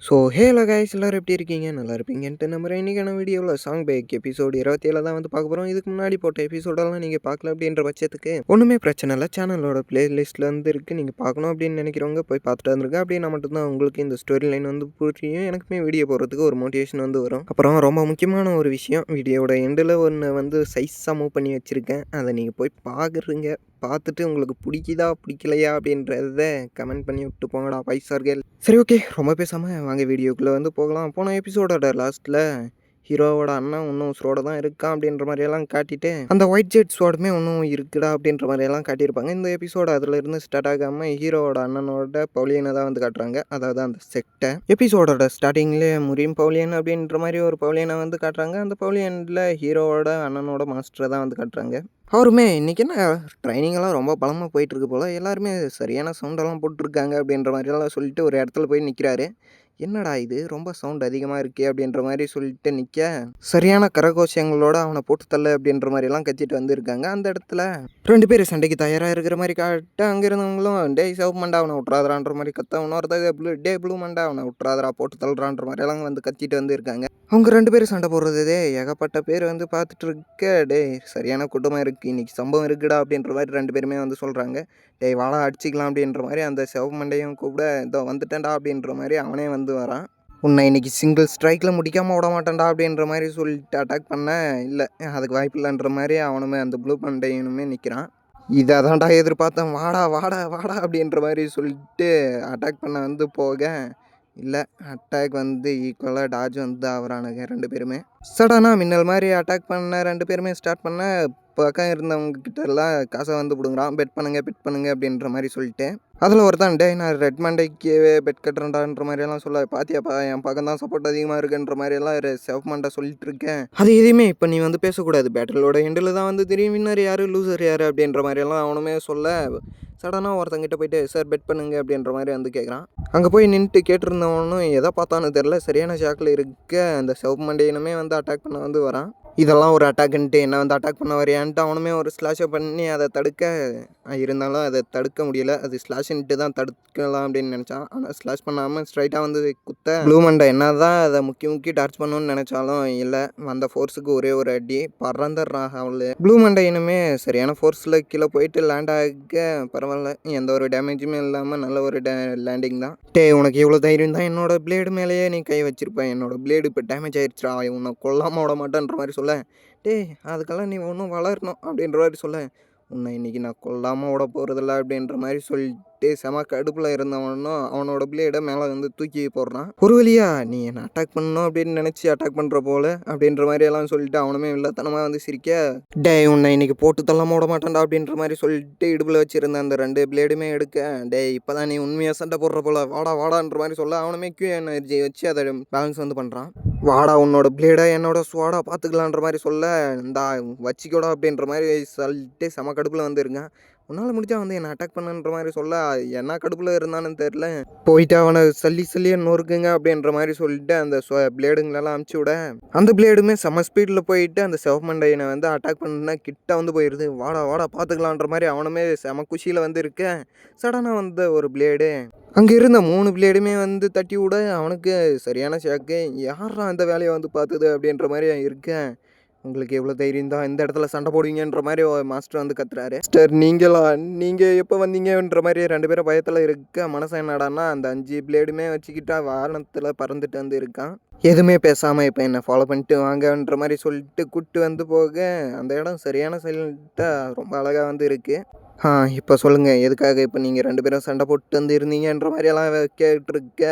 Halo guys எல்லாரும் எப்படி இருக்கீங்க? நல்லா இருப்பீங்கன்ட்டு நம்புறேன். இன்றைக்கான வீடியோவில் சாங் பேக் எபிசோடு 27 தான் வந்து பார்க்க போகிறோம். இதுக்கு முன்னாடி போட்ட எபிசோடெல்லாம் நீங்கள் பார்க்கல அப்படின்ற பட்சத்துக்கு ஒன்றுமே பிரச்சனை இல்லை. சேனலோட பிளேலிஸ்ட்டில் வந்து இருக்குது. நீங்கள் பார்க்கணும் அப்படின்னு நினைக்கிறவங்க போய் பார்த்துட்டு வந்துருங்க. அப்படின்னா மட்டும்தான் உங்களுக்கு இந்த ஸ்டோரி லைன் வந்து புரியும். எனக்குமே வீடியோ போடுறதுக்கு ஒரு மோட்டிவேஷன் வந்து வரும். அப்புறம் ரொம்ப முக்கியமான ஒரு விஷயம், வீடியோட எண்டில் ஒன்று வந்து சைஸாக மூவ் பண்ணி வச்சுருக்கேன். அதை நீங்கள் போய் பார்க்குறீங்க. பார்த்துட்டு உங்களுக்கு பிடிக்குதா பிடிக்கலையா அப்படின்றத கமெண்ட் பண்ணி விட்டு போங்கடா பைசார்கள். சரி, ஓகே, ரொம்ப பேசாமல் வாங்க வீடியோக்குள்ளே வந்து போகலாம். போன எபிசோடோட லாஸ்ட்டில் ஹீரோவோட அண்ணன் இன்னும் ஸ்வோட தான் இருக்கான் அப்படின்ற மாதிரியெல்லாம் காட்டிட்டு அந்த ஒயிட் ஜெட் ஸ்வாடுமே இன்னும் இருக்குடா அப்படின்ற மாதிரியெல்லாம் காட்டியிருப்பாங்க. இந்த எபிசோடு அதிலிருந்து ஸ்டார்ட் ஆகாமல் ஹீரோவோட அண்ணனோட பவுலியனை தான் வந்து காட்டுறாங்க. அதாவது அந்த செட்டை எபிசோடோட ஸ்டார்டிங்லேயே முரீம் பவுலியன் அப்படின்ற மாதிரி ஒரு பவுலியனை வந்து காட்டுறாங்க. அந்த பவுலியனில் ஹீரோவோட அண்ணனோட மாஸ்டரை தான் வந்து காட்டுறாங்க. அவருமே இன்றைக்கி என்ன ட்ரைனிங்கெல்லாம் ரொம்ப பலமாக போயிட்டுருக்கு போல், எல்லாருமே சரியான சவுண்டெல்லாம் போட்டிருக்காங்க அப்படின்ற மாதிரியெல்லாம் சொல்லிட்டு ஒரு இடத்துல போய் நிற்கிறாரு. என்னடா இது ரொம்ப சவுண்ட் அதிகமாக இருக்கே அப்படின்ற மாதிரி சொல்லிட்டு நிற்க, சரியான கரகோஷங்களோட அவனை போட்டு தள்ள அப்படின்ற மாதிரிலாம் கத்திட்டு வந்துருக்காங்க. அந்த இடத்துல 2 பேர் சண்டைக்கு தயாராக இருக்கிற மாதிரி காட்ட, அங்கே இருந்தவங்களும் டே சிவப்பு மண்டா அவனை விட்றாதரான்ற மாதிரி கத்த, இன்னொருத்தது ப்ளூ மண்டா அவனை விட்றாதரா போட்டு தள்ளுறான்ற மாதிரியெல்லாம் வந்து கத்திட்டு வந்துருக்காங்க. அவங்க 2 பேரும் சண்டை போடுறதே ஏகப்பட்ட பேர் வந்து பார்த்துட்டு இருக்க, டே சரியான கூட்டமாக இருக்குது, இன்றைக்கி சம்பவம் இருக்குடா அப்படின்ற மாதிரி 2 பேருமே வந்து சொல்கிறாங்க. டேய் வாடா அடிச்சிக்கலாம் அப்படின்ற மாதிரி அந்த சிவப்பு மண்டையும் கூட இதோ வந்துட்டேன்டா அப்படின்ற மாதிரி அவனே வந்து வரான். உன்னை இன்றைக்கி சிங்கிள் ஸ்ட்ரைக்கில் முடிக்காமல் விட மாட்டேன்டா அப்படின்ற மாதிரி சொல்லிட்டு அட்டாக் பண்ண, இல்லை அதுக்கு வாய்ப்பு இல்லைன்ற மாதிரி அவனுமே அந்த ப்ளூ மண்டையனுமே நிற்கிறான். இதை தான்டா எதிர்பார்த்தேன், வாடா வாடா வாடா அப்படின்ற மாதிரி சொல்லிட்டு அட்டாக் பண்ண வந்து போக, இல்லை அட்டாக் வந்து ஈக்குவலாக டாஜ் வந்து ஆகிறானுங்க 2 பேருமே. சடனாக மின்னல் மாதிரி அட்டாக் பண்ண 2 பேருமே ஸ்டார்ட் பண்ண, பக்கம் இருந்தவங்க கிட்ட எல்லாம் காசை வந்து பிடுங்குறான். பெட் பண்ணுங்க அப்படின்ற மாதிரி சொல்லிட்டு, அதில் ஒருத்தான் டே நான் ரெட் மண்டைக்கு பெட் கட்டுறேன்டான்ற மாதிரியெல்லாம் சொல்ல, பாத்தியாப்பா என் பக்கம் தான் சப்போர்ட் அதிகமாக இருக்குன்ற மாதிரியெல்லாம் சிவப்பு மண்டை சொல்லிட்டு இருக்கேன். அது எதுவுமே இப்போ நீ வந்து பேசக்கூடாது, பேட்டிலோட எண்டில் தான் வந்து தெரியும் வின்னர் யார் லூசர் யார் அப்படின்ற மாதிரியெல்லாம் அவனுமே சொல்ல, சடனாக ஒருத்தங்கிட்ட போயிட்டு சார் பெட் பண்ணுங்க அப்படின்ற மாதிரி வந்து கேட்குறான். அங்கே போய் நின்றுட்டு கேட்டிருந்தவனும் எதை பார்த்தான்னு தெரில, சரியான ஷாக்கில் இருக்க அந்த சிவப்பு மண்டையினுமே வந்து அட்டாக் பண்ண வந்து வரான். இதெல்லாம் ஒரு அட்டாக்குன்ட்டு என்ன வந்து அட்டாக் பண்ண வரையான்ட்டு அவனுமே ஒரு ஸ்லாஷை பண்ணி அதை தடுக்க, இருந்தாலும் அதை தடுக்க முடியல. அது ஸ்லாஷ்ன்ட்டு தான் தடுக்கலாம் அப்படின்னு நினச்சான். ஆனால் ஸ்லாஷ் பண்ணாமல் ஸ்ட்ரைட்டாக வந்து குத்த, ப்ளூ மண்டை என்ன தான் அதை முக்கி டார்ச் பண்ணணும்னு நினச்சாலும் இல்லை, வந்த ஃபோர்ஸுக்கு ஒரே ஒரு அடி பறந்துடுறான் அவளு. ப்ளூ மண்டையினுமே சரியான ஃபோர்ஸில் கீழே போயிட்டு லேண்ட் ஆக பரவாயில்ல, எந்த ஒரு டேமேஜுமே இல்லாமல் நல்ல ஒரு லேண்டிங் தான். உனக்கு எவ்வளோ தைரியம் தான் என்னோட பிளேடு மேலேயே நீ கை வச்சிருப்பேன், என்னோட பிளேடு இப்போ டேமேஜ் ஆயிடுச்சா, உன்னை கொல்லாமல் விட மாட்டேன்ற மாதிரி சொல்ல, அதுக்கெல்லாம் நீ ஒன்றும் வளரணும் அப்படின்ற மாதிரி சொல்ல, உன்னை இன்றைக்கி நான் கொல்லாமல் விட போகிறதில்ல அப்படின்ற மாதிரி சொல்லிட்டு செம கடுப்பில் இருந்தவனும் அவனோட பிளேடை மேலே வந்து தூக்கி போடுறான். ஒரு வழியா நீ என்னை அட்டாக் பண்ணணும் அப்படின்னு நினச்சி அட்டாக் பண்ணுற போல அப்படின்ற மாதிரி எல்லாம் சொல்லிட்டு அவனுமே இல்லத்தனமாக வந்து சிரிக்க, உன்னை இன்றைக்கி போட்டு தள்ளாமல் விட மாட்டேன்டா அப்படின்ற மாதிரி சொல்லிட்டு இடுப்பில் வச்சுருந்த அந்த 2 பிளேடுமே எடுக்க, இப்போ தான் நீ உண்மையாக சண்டை போடுற போல, வாடான்ற மாதிரி சொல்ல அவனுமே கியூ எனர்ஜி வச்சு அதை பேலன்ஸ் வந்து பண்ணுறான். வாடா உன்னோட பிளேடை என்னோட ஸ்வாடா பார்த்துக்கலான்ற மாதிரி சொல்ல, இந்தா வச்சிக்கோடா அப்படின்ற மாதிரி சொல்லிட்டு செம கடுப்பில் வந்து இருங்க. உன்னால் முடிஞ்சா வந்து என்னை அட்டாக் பண்ணுன்ற மாதிரி சொல்ல, என்ன கடுப்பில் இருந்தான்னு தெரில, போயிட்டு அவனை சல்லியே நொறுக்குங்க அப்படின்ற மாதிரி சொல்லிட்டு அந்த பிளேடுங்களெல்லாம் அமுச்சு விட, அந்த பிளேடுமே செம ஸ்பீடில் போயிட்டு அந்த சிவப்பு மண்டையனை வந்து அட்டாக் பண்ண கிட்ட வந்து போயிடுது. வாடா பார்த்துக்கலான்ற மாதிரி அவனுமே செம குஷியில் வந்து இருக்க, சடனாக வந்த ஒரு பிளேடு அங்கே இருந்த 3 பிளேடுமே வந்து தட்டி விட அவனுக்கு சரியான ஷாக்கு. யாரா அந்த வேலையை வந்து பார்த்தது அப்படின்ற மாதிரி இருக்க, உங்களுக்கு எவ்வளோ தைரியம் தான் இந்த இடத்துல சண்டை போடுவீங்கன்ற மாதிரி மாஸ்டர் வந்து கத்துறாரு. மாஸ்டர் நீங்கள் எப்போ வந்தீங்கன்ற மாதிரி 2 பேரும் பயத்தில் இருக்க, மனசு என்னடான்னா அந்த 5 பிளேடுமே வச்சுக்கிட்டா வாகனத்தில் பறந்துட்டு வந்து இருக்கான். எதுவுமே பேசாமல் இப்போ என்னை ஃபாலோ பண்ணிட்டு வாங்கன்ற மாதிரி சொல்லிட்டு கூப்பிட்டு வந்து போக, அந்த இடம் சரியான சைலண்ட்டாக ரொம்ப அழகாக வந்து இருக்குது. இப்போ சொல்லுங்கள், எதுக்காக இப்போ நீங்கள் 2 பேரும் சண்டை போட்டு வந்து இருந்தீங்கன்ற மாதிரியெல்லாம் கேட்டிருக்க,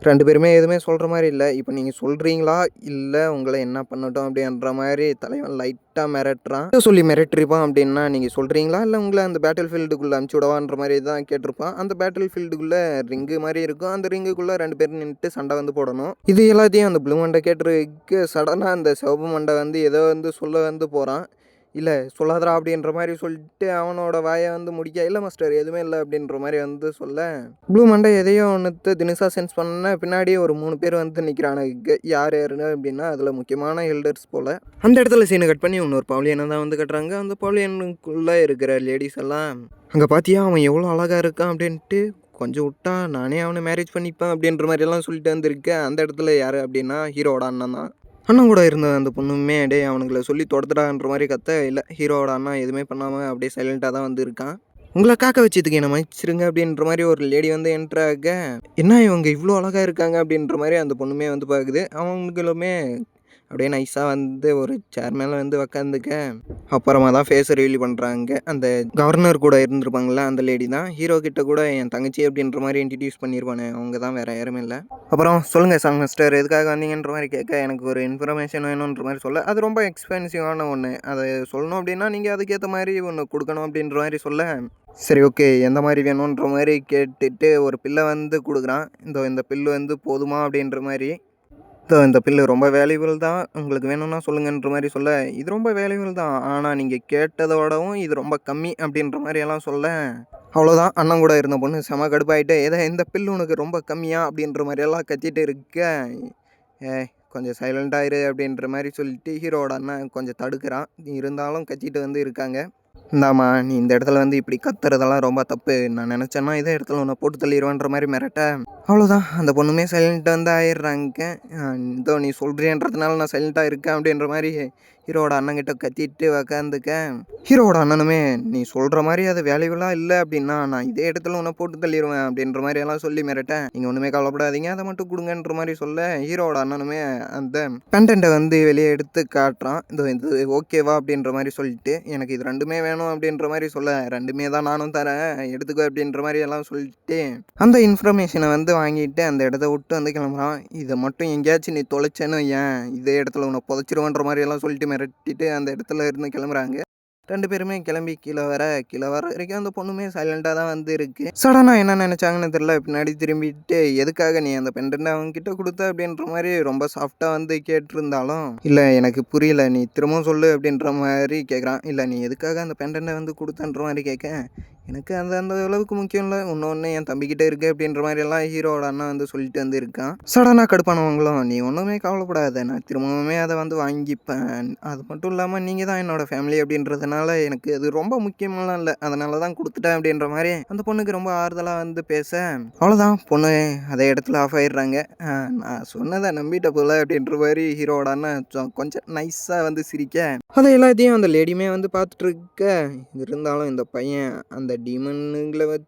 2 பேருமே எதுவுமே சொல்கிற மாதிரி இல்லை. இப்போ நீங்கள் சொல்கிறீங்களா இல்லை உங்களை என்ன பண்ணட்டும் அப்படின்ற மாதிரி தலைவன் லைட்டாக மிரட்டுறான். சொல்லி மிரட்டிருப்பான் அப்படின்னா, நீங்கள் சொல்கிறீங்களா இல்லை உங்களை அந்த பேட்டில் ஃபீல்டுக்குள்ளே அனுப்பிச்சி விடவான்ற மாதிரி தான் கேட்டிருப்பான். அந்த பேட்டில் ஃபீல்டுக்குள்ளே ரிங்கு மாதிரி இருக்கும், அந்த ரிங்குக்குள்ளே 2 பேர் நின்றுட்டு சண்டை வந்து போடணும். இது எல்லாத்தையும் அந்த ப்ளூ மண்டை கேட்டிருக்கு. சடனாக அந்த சிவப்பு மண்டை வந்து ஏதோ வந்து சொல்ல வந்து போகிறான். இல்லை சொல்லாதரா அப்படின்ற மாதிரி சொல்லிட்டு அவனோட வாயை வந்து முடிக்க, இல்லை மாஸ்டர் எதுவுமே இல்லை அப்படின்ற மாதிரி வந்து சொல்ல, ப்ளூ மண்டை எதையோ ஒன்று தினுசாக சென்ஸ் பண்ண பின்னாடியே ஒரு 3 பேர் வந்து நிற்கிறானுங்க. யாருன்னு அப்படின்னா அதில் முக்கியமான எல்டர்ஸ் போல். அந்த இடத்துல சீனை கட் பண்ணி இன்னொரு பவுலியனை தான் வந்து கட்டுறாங்க. அந்த பவுலியனுக்குள்ளே இருக்கிற லேடிஸ் எல்லாம், அங்கே பார்த்தியா அவன் எவ்வளோ அழகாக இருக்கான் அப்படின்ட்டு கொஞ்சம் விட்டா நானே அவனை மேரேஜ் பண்ணிப்பேன் அப்படின்ற மாதிரியெல்லாம் சொல்லிட்டு வந்திருக்கேன். அந்த இடத்துல யார் அப்படின்னா ஹீரோவோட அண்ணன் தான். அண்ணன் கூட இருந்த அந்த பொண்ணுமே டேய் அவனுங்களை சொல்லி தொடுத்துடான்ற மாதிரி கத்த, இல்லை ஹீரோவோட அண்ணா எதுவுமே பண்ணாமல் அப்படியே சைலண்ட்டாக தான் வந்து இருக்கான். உங்களை காக்க வச்சதுக்கு என்ன மன்னிச்சிருங்க அப்படின்ற மாதிரி ஒரு லேடி வந்து என்ட்ராக, என்ன இவங்க இவ்வளோ அழகாக இருக்காங்க அப்படின்ற மாதிரி அந்த பொண்ணுமே வந்து பார்க்குது. அவங்களுமே அப்படியே நைஸாக வந்து ஒரு சேர் மேலே வந்து உக்காந்துக்க, அப்புறமா தான் ஃபேஸை ரிவீல் பண்ணுறாங்க. அந்த கவர்னர் கூட இருந்திருப்பாங்களே அந்த லேடி தான் ஹீரோ கிட்ட கூட என் தங்கச்சி அப்படின்ற மாதிரி இன்ட்ரடியூஸ் பண்ணியிருப்பானே, அவங்க தான் வேறு யாருமே இல்லை. அப்புறம் சொல்லுங்கள் சாங் மாஸ்டர் எதுக்காக வந்தீங்கன்ற மாதிரி கேட்க, எனக்கு ஒரு இன்ஃபர்மேஷன் வேணுன்ற மாதிரி சொல்ல, அது ரொம்ப எக்ஸ்பென்சிவான ஒன்று, அதை சொல்லணும் அப்படின்னா நீங்கள் அதுக்கேற்ற மாதிரி ஒன்று கொடுக்கணும் அப்படின்ற மாதிரி சொல்ல, சரி ஓகே எந்த மாதிரி வேணுன்ற மாதிரி கேட்டுட்டு ஒரு பில்லை வந்து கொடுக்குறான். இந்த பில்லு வந்து போதுமா அப்படின்ற மாதிரி. இந்த பில்லு ரொம்ப வேல்யூபிள் தான், உங்களுக்கு வேணும்னா சொல்லுங்கன்ற மாதிரி சொல்ல, இது ரொம்ப வேல்யூபிள் தான், ஆனால் நீங்கள் கேட்டதோடவும் இது ரொம்ப கம்மி அப்படின்ற மாதிரியெல்லாம் சொல்ல, அவ்வளோதான் அண்ணன் கூட இருந்த பொண்ணு செம கடுப்பாயிட்டு, இந்த பில்லு உனக்கு ரொம்ப கம்மியா அப்படின்ற மாதிரியெல்லாம் கத்திட்டு இருக்க, கொஞ்சம் சைலண்டாக இரு அப்படின்ற மாதிரி சொல்லிட்டு ஹீரோவோட அண்ணன் கொஞ்சம் தடுக்கிறான். இருந்தாலும் கத்திட்டு வந்து இருக்காங்க. இந்தாம்மா நீ இந்த இடத்துல வந்து இப்படி கத்துறதெல்லாம் ரொம்ப தப்பு, நான் நினச்சேன்னா இதே இடத்துல உன்னை போட்டு தள்ளிடுவேன்ற மாதிரி மிரட்ட, அவ்வளோதான் அந்த பொண்ணுமே சைலண்ட்டாக வந்து ஆயிடுறாங்க. இதோ நீ சொல்கிறேன்றதுனால நான் சைலண்ட்டாக இருக்கேன் அப்படின்ற மாதிரி ஹீரோவோட அண்ணன்கிட்ட கத்திட்டு உக்காந்துக்க, ஹீரோவோட அண்ணனுமே நீ சொல்கிற மாதிரி அது வேல்யூபுளாக இல்லை அப்படின்னா நான் இதே இடத்துல உன்னை போட்டு தள்ளிடுவேன் அப்படின்ற மாதிரி எல்லாம் சொல்லி மிரட்ட, நீங்கள் ஒன்றுமே கவலைப்படாதீங்க அதை மட்டும் கொடுங்கன்ற மாதிரி சொல்ல, ஹீரோவோட அண்ணனுமே அந்த பெண்டன்ட்டை வந்து வெளியே எடுத்து காட்டுறான். இது ஓகேவா அப்படின்ற மாதிரி சொல்லிட்டு, எனக்கு இது ரெண்டுமே வேணும் அப்படின்ற மாதிரி சொல்ல, ரெண்டுமே தான் நானும் தரேன் எடுத்துக்கோ அப்படின்ற மாதிரி எல்லாம் சொல்லிட்டு அந்த இன்ஃபர்மேஷனை வந்து வாங்கிட்டு அந்த இடத்த விட்டு வந்து கிளம்புறான். இதை மட்டும் எங்கேயாச்சும் நீ தொலைச்சேன்னு ஏன் இதே இடத்துல உன்னை புதைச்சிருவன்ற மாதிரி எல்லாம் சொல்லிட்டு மிரட்டிட்டு அந்த இடத்துல இருந்து கிளம்புறாங்க. 2 பேருமே கிளம்பி கீழே வர வரைக்கும் அந்த பொண்ணுமே சைலண்ட்டாக தான் வந்து இருக்கு. சடனாக என்ன நினச்சாங்கன்னு தெரியல, பின்னாடி திரும்பிட்டு எதுக்காக நீ அந்த பெண்டன்ட் அவங்ககிட்ட கொடுத்த அப்படின்ற மாதிரி ரொம்ப சாஃப்டாக வந்து கேட்டிருந்தாலும், இல்லை எனக்கு புரியல நீ திரும்பவும் சொல்லு அப்படின்ற மாதிரி கேட்குறான். இல்லை நீ எதுக்காக அந்த பெண்டன்ட்டை வந்து கொடுத்தன்ற மாதிரி கேட்க, எனக்கு அந்த அளவுக்கு முக்கியம் இல்லை, இன்னொன்று என் தம்பிக்கிட்ட இருக்குது அப்படின்ற மாதிரி எல்லாம் ஹீரோவோட அண்ணன் வந்து சொல்லிட்டு வந்து இருக்கான். சடனாக கடுப்பானவங்களும் நீ ஒன்றுமே கவலைப்படாத, நான் திரும்பவுமே அதை வந்து வாங்கிப்பேன், அது மட்டும் இல்லாமல் நீங்கள் தான் என்னோடய ஃபேமிலி அப்படின்றதுனால எனக்கு அது ரொம்ப முக்கியமெல்லாம் இல்லை, அதனால தான் கொடுத்துட்டேன் அப்படின்ற மாதிரி அந்த பொண்ணுக்கு ரொம்ப ஆறுதலாக வந்து பேச, அவ்வளோதான் பொண்ணு அதே இடத்துல ஆஃப் ஆயிடுறாங்க. நான் சொன்னதை நம்பிட்ட போல அப்படின்ற மாதிரி ஹீரோவோட அண்ணன் கொஞ்சம் நைஸாக வந்து சிரிக்க, அதை எல்லாத்தையும் அந்த லேடியுமே வந்து பார்த்துட்டு இருக்க, இருந்தாலும் இந்த பையன் அந்த டீமனுங்களை பற்றி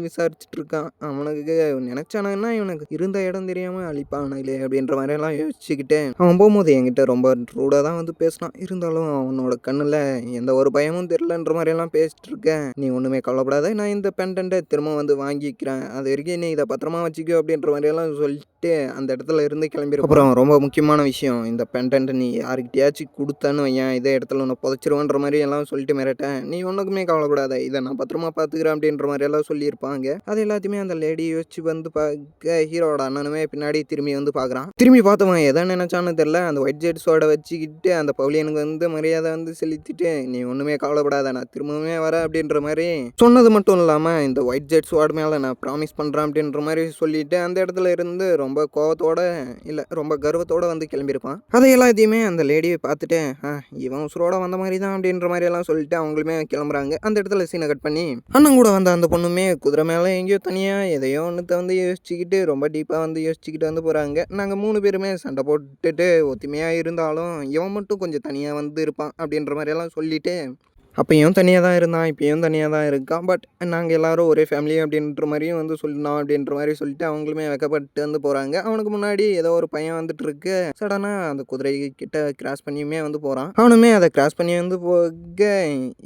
விசாரிச்சுட்டு இருக்கான். அவனுக்கு நினச்சானா இவனுக்கு இருந்த இடம் தெரியாமல் அழிப்பானே அப்படின்ற மாதிரியெல்லாம் யோசிச்சுக்கிட்டு அவன் போகும்போது என்கிட்ட ரொம்ப ரூடாக தான் வந்து பேசினான். இருந்தாலும் அவனோட கண்ணில் எந்த ஒரு பயமும் தெரிலன்ற மாதிரியெல்லாம் பேசிட்டு இருக்கேன். நீ ஒன்றுமே கவலைப்படாத, நான் இந்த பெண்டன்ட்டை திரும்ப வந்து வாங்கிக்கிறேன், அது வரைக்கும் நீ இதை பத்திரமா வச்சுக்கோ அப்படின்ற மாதிரியெல்லாம் சொல்லிட்டு அந்த இடத்துல இருந்து கிளம்பிடும். அப்புறம் ரொம்ப முக்கியமான விஷயம், இந்த பெண்டன்ட்டை நீ யாருக்கிட்டையாச்சும் கொடுத்தான்னு வையன் இதே இடத்துல உன்னை புதைச்சிருவோன்ற மாதிரி எல்லாம் சொல்லிட்டு மிரட்டேன். நீ ஒன்றுக்குமே கவலைப்படாத, இதை நான் பத்திரமா பார்த்துக்கிறேன் அப்படின்ற மாதிரி எல்லாம் சொல்லியிருப்பாங்க. அது எல்லாத்தையுமே அந்த லேடி யோசிச்சு வந்து பார்க்க ஹீரோட அண்ணனுமே பின்னாடி திரும்பி வந்து பார்க்குறான். திரும்பி பார்த்தவன் எதை நினைச்சான்னு தெரியல, அந்த ஒயிட் ஜெட்ஸோட வச்சுக்கிட்டு அந்த பவுலியனுக்கு வந்து மரியாதை வந்து செலுத்திட்டு நீ ஒன்றுமே கவலைப்படாத நான் திரும்பவுமே வரேன் அப்படின்ற மாதிரி சொன்னது மட்டும் இல்லாமல் இந்த ஒயிட் ஜெட்ஸோட மேலே நான் ப்ராமிஸ் பண்ணுறேன் அப்படின்ற மாதிரி சொல்லிட்டு அந்த இடத்துல இருந்து ரொம்ப கோவத்தோட இல்லை ரொம்ப கர்வத்தோட வந்து கிளம்பியிருப்பான். அதை எல்லாத்தையுமே அந்த லேடியை பார்த்துட்டு இவன் உசுரோட வந்த மாதிரி தான் அப்படின்ற மாதிரி எல்லாம் சொல்லிட்டு அவங்களுமே கிளம்புறாங்க. அந்த இடத்துல சீனை கட் பண்ணி அண்ணன் கூட வந்த அந்த பொண்ணுமே குதிரை மேலே எங்கேயோ தனியாக எதையோ ஒன்றுத்த வந்து யோசிச்சுக்கிட்டு ரொம்ப டீப்பாக வந்து யோசிச்சுக்கிட்டு வந்து போகிறாங்க. நாங்கள் 3 பேருமே சண்டை போட்டுட்டு ஒத்துமையாக இருந்தாலும் இவன் மட்டும் கொஞ்சம் தனியாக வந்து இருப்பான் அப்படின்ற மாதிரியெல்லாம் சொல்லிட்டு அப்பயும் தனியாக தான் இருந்தான், இப்பயும் தனியாக தான் இருக்கான், பட் நாங்கள் எல்லோரும் ஒரே ஃபேமிலி அப்படின்ற மாதிரியும் வந்து சொல்லலாம் அப்படின்ற மாதிரி சொல்லிட்டு அவங்களுமே வெக்கப்பட்டு வந்து போகிறாங்க. அவனுக்கு முன்னாடி ஏதோ ஒரு பையன் வந்துட்டு இருக்கு. சடனாக அந்த குதிரை கிட்ட கிராஸ் பண்ணியுமே வந்து போகிறான். அவனுமே அதை கிராஸ் பண்ணி வந்து போக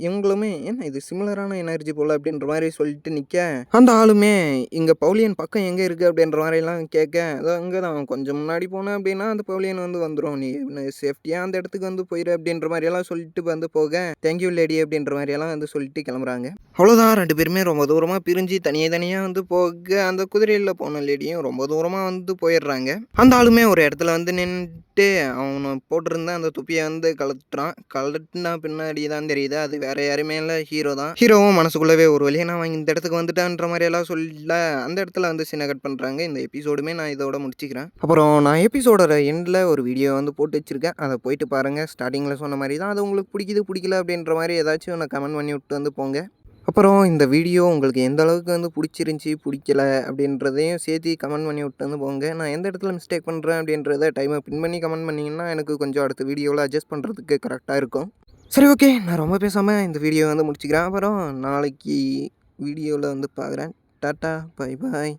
இவங்களுமே என்ன இது சிமிலரான எனர்ஜி போல் அப்படின்ற மாதிரி சொல்லிட்டு நிற்க, அந்த ஆளுமே இங்கே பவுலியன் பக்கம் எங்கே இருக்குது அப்படின்ற மாதிரிலாம் கேட்க, அதோ இங்கே தான் கொஞ்சம் முன்னாடி போனேன் அப்படின்னா அந்த பவுலியன் வந்து வந்துடும், நீ சேஃப்டியாக அந்த இடத்துக்கு வந்து போயிரு அப்படின்ற மாதிரியெல்லாம் சொல்லிட்டு வந்து போக, தேங்க்யூ லேடி அப்படின்ற மாதிரியெல்லாம் வந்து சொல்லிட்டு கிளம்புறாங்க. அவ்வளோதான் 2 பேருமே ரொம்ப தூரமாக பிரிஞ்சு தனியாக வந்து போக அந்த குதிரையில் போன லேடியும் ரொம்ப தூரமாக வந்து போயிடுறாங்க. அந்த ஆளுமே ஒரு இடத்துல வந்து நின்றுட்டு அவனை போட்டிருந்த அந்த தொப்பியை வந்து கலட்டினா பின்னாடி தான் தெரியுது அது வேற யாருமே இல்லை, ஹீரோ தான். ஹீரோவும் மனசுக்குள்ளவே ஒரு வழியை நான் இந்த இடத்துக்கு வந்துட்டான்ற மாதிரியெல்லாம் சொல்ல அந்த இடத்துல வந்து சீனை கட் பண்ணுறாங்க. இந்த எபிசோடுமே நான் இதோட முடிச்சுக்கிறேன். அப்புறம் நான் எபிசோடோட எண்டில் ஒரு வீடியோ வந்து போட்டு வச்சுருக்கேன், அதை போயிட்டு பாருங்கள். ஸ்டார்டிங்கில் சொன்ன மாதிரி தான், அது உங்களுக்கு பிடிக்குது பிடிக்கல அப்படின்ற மாதிரி ஏதாச்சும் ஒன்று கமெண்ட் பண்ணி விட்டு வந்து போங்க. அப்புறம் இந்த வீடியோ உங்களுக்கு எந்த அளவுக்கு வந்து பிடிச்சிருந்துச்சி, பிடிக்கல அப்படின்றதையும் சேர்த்து கமெண்ட் பண்ணி விட்டு வந்து போங்க. நான் எந்த இடத்துல மிஸ்டேக் பண்ணுறேன் அப்படின்றத டைமை பின் பண்ணி கமெண்ட் பண்ணிங்கன்னா எனக்கு கொஞ்சம் அடுத்த வீடியோவில் அட்ஜஸ்ட் பண்ணுறதுக்கு கரெக்டாக இருக்கும். சரி, ஓகே. நான் ரொம்ப பேசாமல் இந்த வீடியோ வந்து முடிச்சுக்கிறேன். அப்புறம் நாளைக்கு வீடியோவில் வந்து பார்க்குறேன். Tata, bye bye.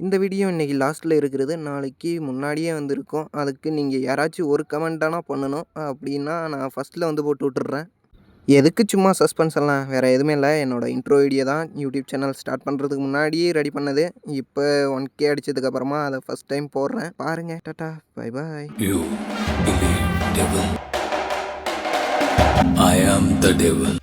இந்த வீடியோ இன்றைக்கி லாஸ்ட்டில் இருக்கிறது. நாளைக்கு முன்னாடியே வந்து இருக்கும். அதுக்கு நீங்கள் யாராச்சும் ஒரு கமெண்ட் பண்ணணும். அப்படின்னா நான் ஃபஸ்ட்டில் வந்து போட்டு விட்டுறேன். எதுக்கு சும்மா சஸ்பென்ஸ் எல்லாம், வேறு எதுவுமே இல்லை. என்னோடய இன்ட்ரோ வீடியோ தான் யூடியூப் சேனல் ஸ்டார்ட் பண்ணுறதுக்கு முன்னாடியே ரெடி பண்ணது. இப்போ 1K அடித்ததுக்கப்புறமா அதை ஃபஸ்ட் டைம் போடுறேன். பாருங்கள். Tata, bye bye. You believe devil. I am the devil.